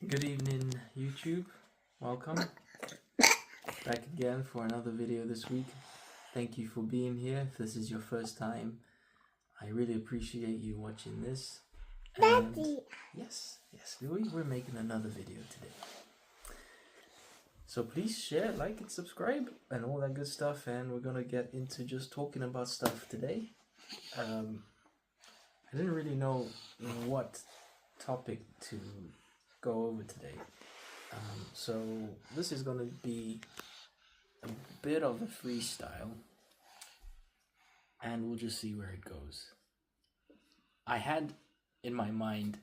Good evening, YouTube. Welcome back again for another video this week. Thank you for being here. If this is your first time, I really appreciate you watching this. And Daddy. yes, we're making another video today. So please share, like, and subscribe, and all that good stuff. And we're gonna get into just talking about stuff today. I didn't really know what topic to go over today. So this is going to be a bit of a freestyle, and we'll just see where it goes. I had in my mind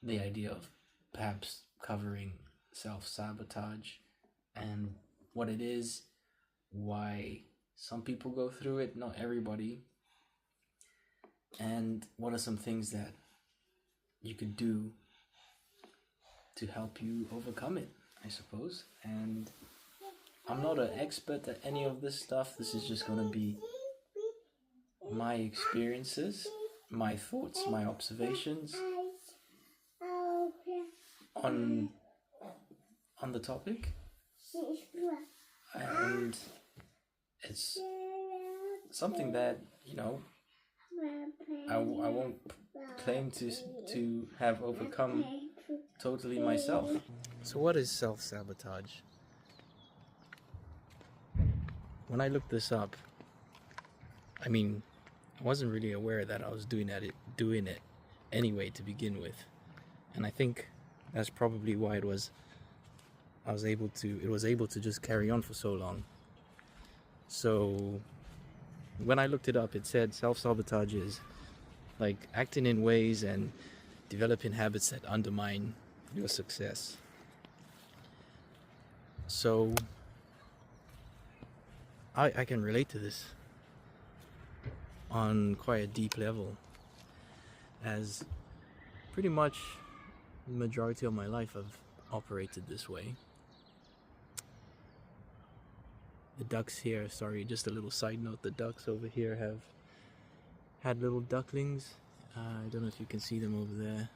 the idea of perhaps covering self-sabotage and what it is, why some people go through it, not everybody, and what are some things that you could do to help you overcome it, I suppose. And I'm not an expert at any of this stuff. This is just going to be my experiences, my thoughts, my observations on the topic. And it's something that, I won't claim to have overcome totally myself. So what is self-sabotage? When I looked this up, I wasn't really aware that I was doing it anyway to begin with. And I think that's probably why it was able to just carry on for so long. So when I looked it up, it said self-sabotage is like acting in ways and developing habits that undermine your success. So I can relate to this on quite a deep level, as pretty much the majority of my life I've operated this way. The ducks here, sorry, just a little side note, the ducks over here have had little ducklings. I don't know if you can see them over there.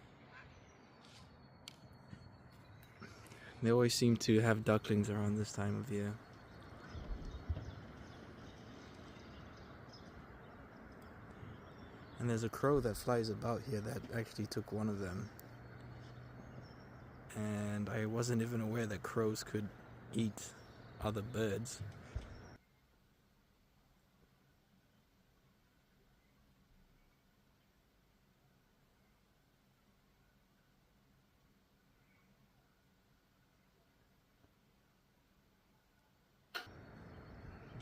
They always seem to have ducklings around this time of year. And there's a crow that flies about here that actually took one of them. And I wasn't even aware that crows could eat other birds.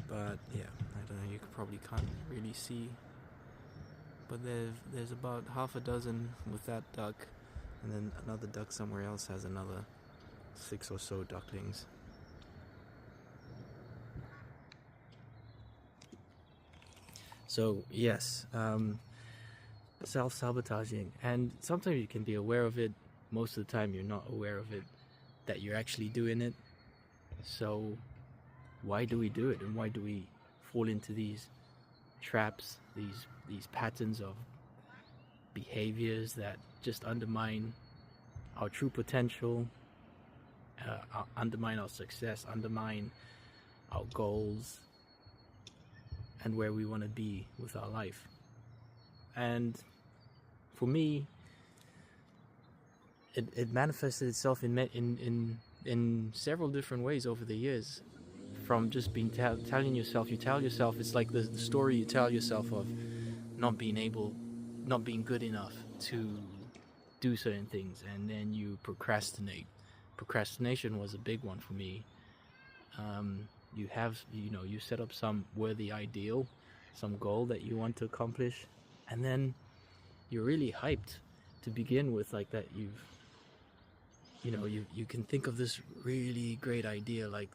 But yeah, I don't know, you probably can't really see. But there's about half a dozen with that duck, and then another duck somewhere else has another 6 or so ducklings. So yes, self-sabotaging, and sometimes you can be aware of it. Most of the time you're not aware of it, that you're actually doing it. So why do we do it, and why do we fall into these traps, these patterns of behaviors that just undermine our true potential, undermine our success, undermine our goals, and where we want to be with our life? And for me, it manifested itself in several different ways over the years. From just being telling yourself, it's like the story you tell yourself of not being good enough to do certain things, and then you procrastinate. Procrastination was a big one for me. You set up some worthy ideal, some goal that you want to accomplish, and then you're really hyped to begin with, like that you can think of this really great idea, like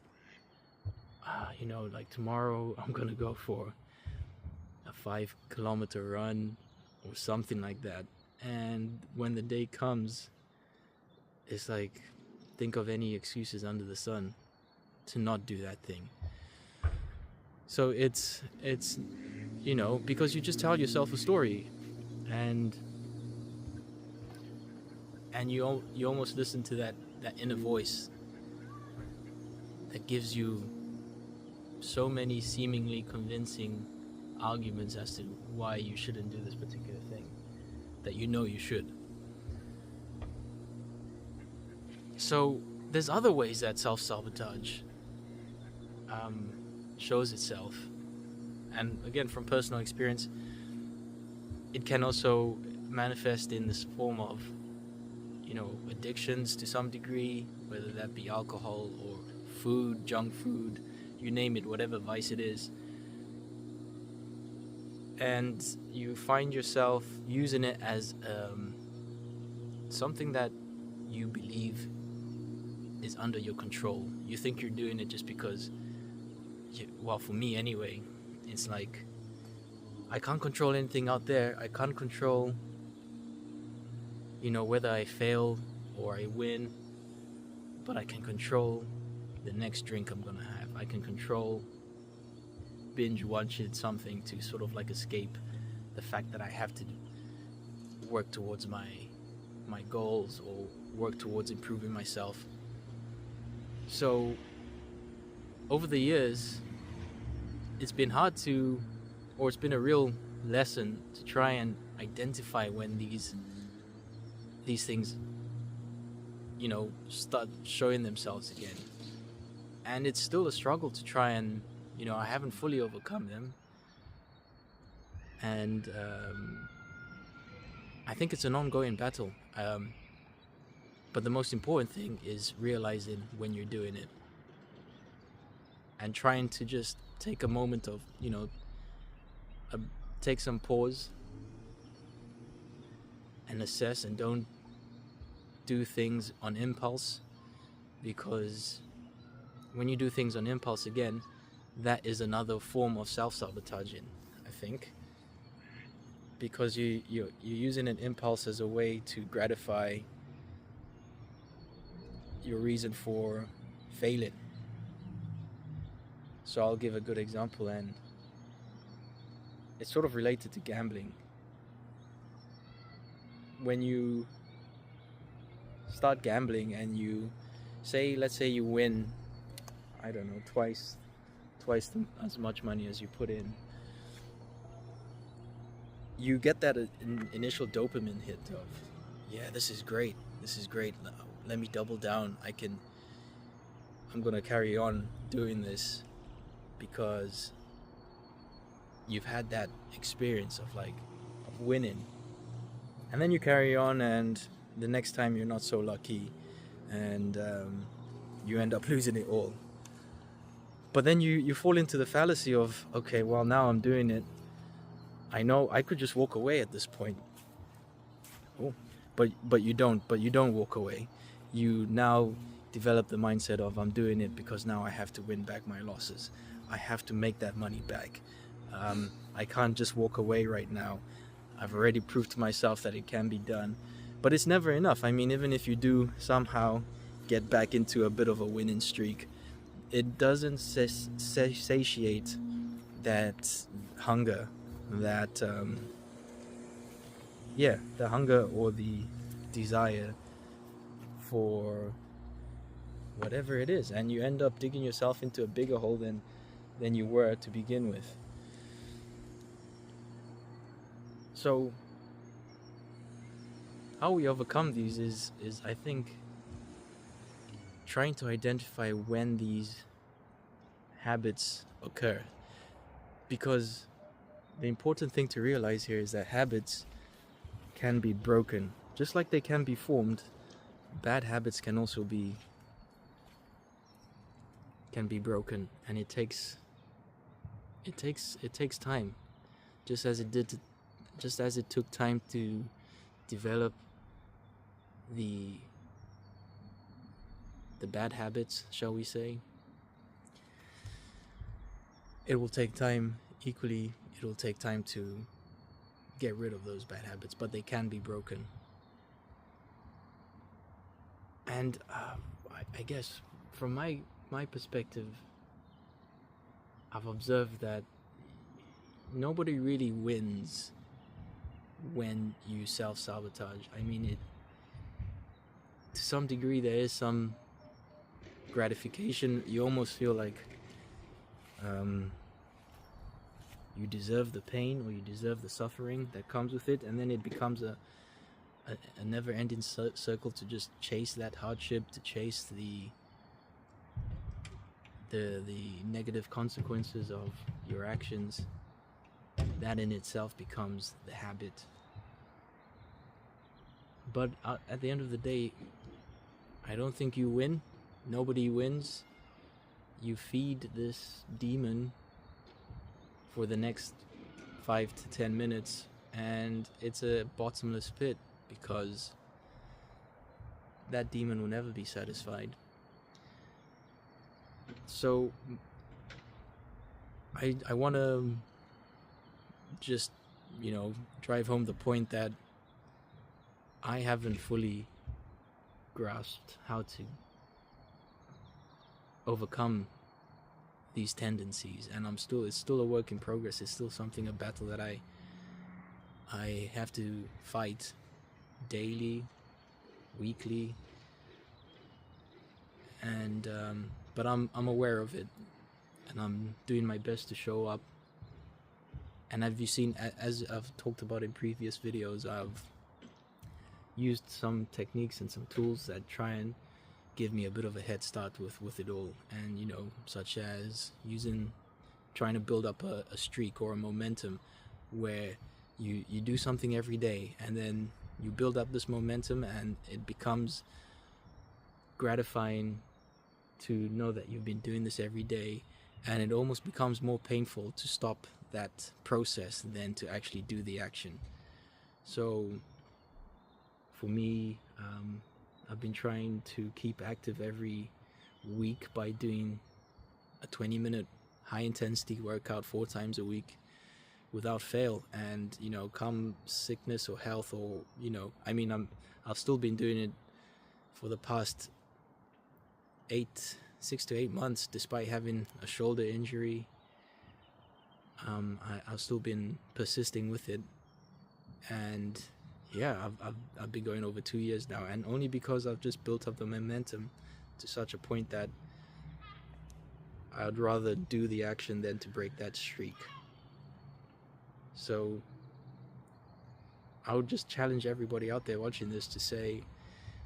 like tomorrow I'm gonna go for a 5-kilometer run or something like that. And when the day comes, it's like, think of any excuses under the sun to not do that thing. So it's because you just tell yourself a story, and and you almost listen to that inner voice that gives you so many seemingly convincing arguments as to why you shouldn't do this particular thing that you know you should. So there's other ways that self-sabotage shows itself, and again, from personal experience, it can also manifest in this form of, addictions to some degree, whether that be alcohol or food, junk food, you name it, whatever vice it is. And you find yourself using it as something that you believe is under your control. You think you're doing it just because, well, for me anyway, it's like, I can't control anything out there. I can't control, whether I fail or I win, but I can control the next drink I'm gonna have. I can control binge watching something to sort of like escape the fact that I have to work towards my goals or work towards improving myself. So over the years, it's been hard to, or it's been a real lesson to try and identify when these things, start showing themselves again. And it's still a struggle to try and, I haven't fully overcome them. And I think it's an ongoing battle. But the most important thing is realizing when you're doing it and trying to just take a moment of, take some pause and assess, and don't do things on impulse, because when you do things on impulse, again, that is another form of self-sabotaging, I think, because you're using an impulse as a way to gratify your reason for failing. So I'll give a good example, and it's sort of related to gambling. When you start gambling and let's say you win, I don't know, twice as much money as you put in, you get that initial dopamine hit of, yeah, this is great, let me double down, I'm gonna carry on doing this, because you've had that experience of winning. And then you carry on, and the next time you're not so lucky, and you end up losing it all. But then you fall into the fallacy of, okay, well, now I'm doing it, I know I could just walk away at this point. Oh, but you don't walk away. You now develop the mindset of, I'm doing it because now I have to win back my losses. I have to make that money back. I can't just walk away right now. I've already proved to myself that it can be done. But it's never enough. I mean, even if you do somehow get back into a bit of a winning streak, it doesn't satiate that hunger, that the hunger or the desire for whatever it is, and you end up digging yourself into a bigger hole than you were to begin with. So how we overcome these is I think trying to identify when these habits occur, because the important thing to realize here is that habits can be broken. Just like they can be formed, bad habits can also be broken, and it takes time, just as it took time to develop the bad habits, shall we say. It will take time to get rid of those bad habits, but they can be broken. And I guess from my perspective, I've observed that nobody really wins when you self-sabotage. I mean, to some degree there is some gratification. You almost feel like you deserve the pain, or you deserve the suffering that comes with it, and then it becomes a never-ending circle to just chase that hardship, to chase the negative consequences of your actions. That in itself becomes the habit. But at the end of the day, I don't think you win. Nobody wins. You feed this demon for the next 5 to 10 minutes, and it's a bottomless pit, because that demon will never be satisfied. So I want to just, drive home the point that I haven't fully grasped how to overcome these tendencies, and it's still a work in progress. It's still a battle that I have to fight daily, weekly, and but I'm aware of it, and I'm doing my best to show up. And have you seen, as I've talked about in previous videos, I've used some techniques and some tools that try and give me a bit of a head start with it all, and such as trying to build up a streak or a momentum where you do something every day, and then you build up this momentum, and it becomes gratifying to know that you've been doing this every day, and it almost becomes more painful to stop that process than to actually do the action. So for me, I've been trying to keep active every week by doing a 20-minute high-intensity workout 4 times a week without fail. And come sickness or health, or I've still been doing it for the past 6 to 8 months, despite having a shoulder injury. I've still been persisting with it, and yeah, I've been going over 2 years now, and only because I've just built up the momentum to such a point that I'd rather do the action than to break that streak. So I would just challenge everybody out there watching this to say,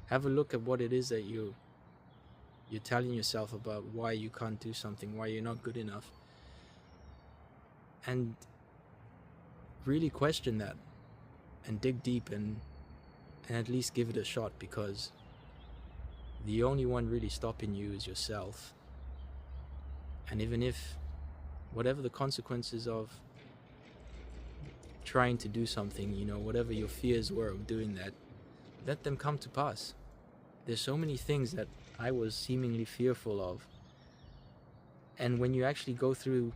have a look at what it is that you're telling yourself about why you can't do something, why you're not good enough, and really question that, and dig deep, and at least give it a shot, because the only one really stopping you is yourself. And even if whatever the consequences of trying to do something, whatever your fears were of doing that, let them come to pass. There's so many things that I was seemingly fearful of, and when you actually go through,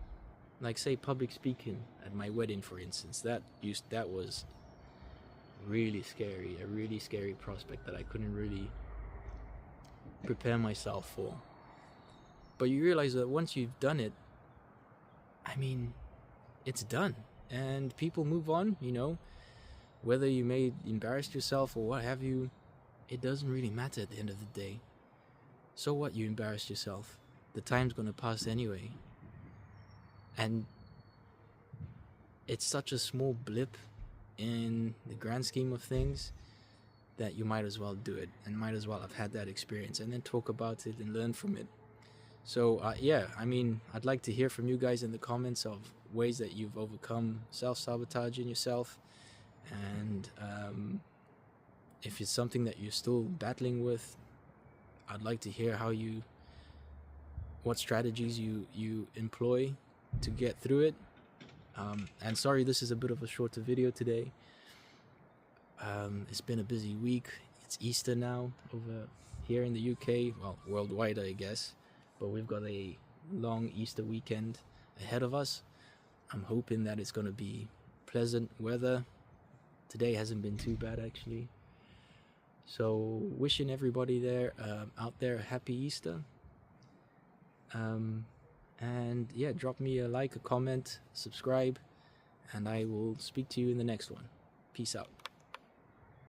like say public speaking at my wedding, for instance, that was really scary, a really scary prospect that I couldn't really prepare myself for. But you realize that once you've done it, it's done, and people move on. Whether you may embarrass yourself or what have you, it doesn't really matter at the end of the day. So what, you embarrassed yourself? The time's gonna pass anyway. And it's such a small blip in the grand scheme of things that you might as well do it, and might as well have had that experience, and then talk about it and learn from it. So I'd like to hear from you guys in the comments of ways that you've overcome self-sabotage in yourself, and if it's something that you're still battling with, I'd like to hear what strategies you employ to get through it. And sorry, this is a bit of a shorter video today. It's been a busy week. It's Easter now over here in the UK, well, worldwide I guess, but we've got a long Easter weekend ahead of us. I'm hoping that it's going to be pleasant weather. Today hasn't been too bad actually. So wishing everybody out there a happy Easter. And yeah, drop me a like, a comment, subscribe, and I will speak to you in the next one. Peace out.